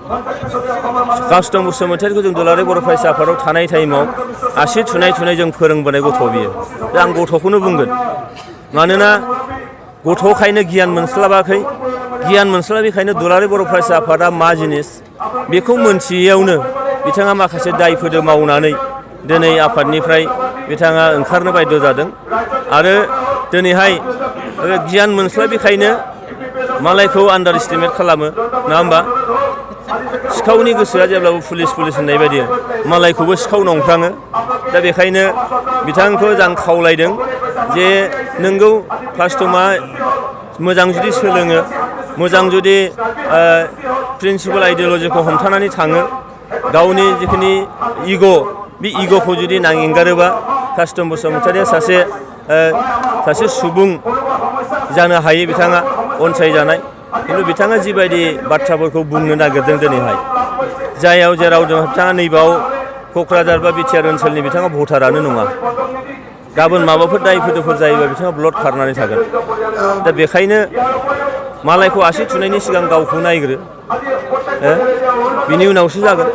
Custom बसुमतारीखौ जों दुलाराय बर' फरायसा आफादाव थानाय टाइमाव आसि थुनाय जों फोरोंबोनाय गथ' बियो। दा आं गथ'खौनो बुंगोन, मानोना गथ'खायनो गियान मोनस्लाबाखै, गियान मोनस्लाबिखायनो दुलाराय बर' फरायसा आफादा मा जिनिस बेखौ मोनथियैयावनो बिथाङा माखासे दायफोर मावनानै दिनै आफादनिफ्राय बिथाङा ओंखारनो बायद' जादों। आरो दिनैहाय गियान मोनस्लाबिखायनो मालायखौ आन्डार एस्टिमेट खालामो, नङा होमबा? सिखावनि गोसोआ जेब्लाबो पुलिस होननाय बायदि मालायखौबो सिखाव नंफ्राङो। दा बेखायनो बिथांखौ आं खावलायदों जे नोंगौ कास्टमा मोजां जुदि सोलोङो, मोजां जुदि प्रिन्सिपाल आइडियलजिखौ हमथानानै थाङो, गावनि जिखिनि बे इग'खौ जुदि एंगारोबा कास्टम बसुमतारीया सासे सुबुं जानो हायो, बिथाङा अनसायजानाय। खिन्थु बिथाङा जिबायदि बाथ्राफोरखौ बुंनो नागिरदों दिनैहाय, जेराव बिथाङा नैबाव क'क्राझार बा बिटिआर ओनसोलनि बिथाङा भटारानो नङा, गाबोन माबाफोर दायफोर जायोबा बिथाङा ब्लड खारनानै थागोन। दा बेखायनो मालायखौ आसि थुनायनि सिगां गावखौ नायग्रो, बिनि उनावसो जागोन।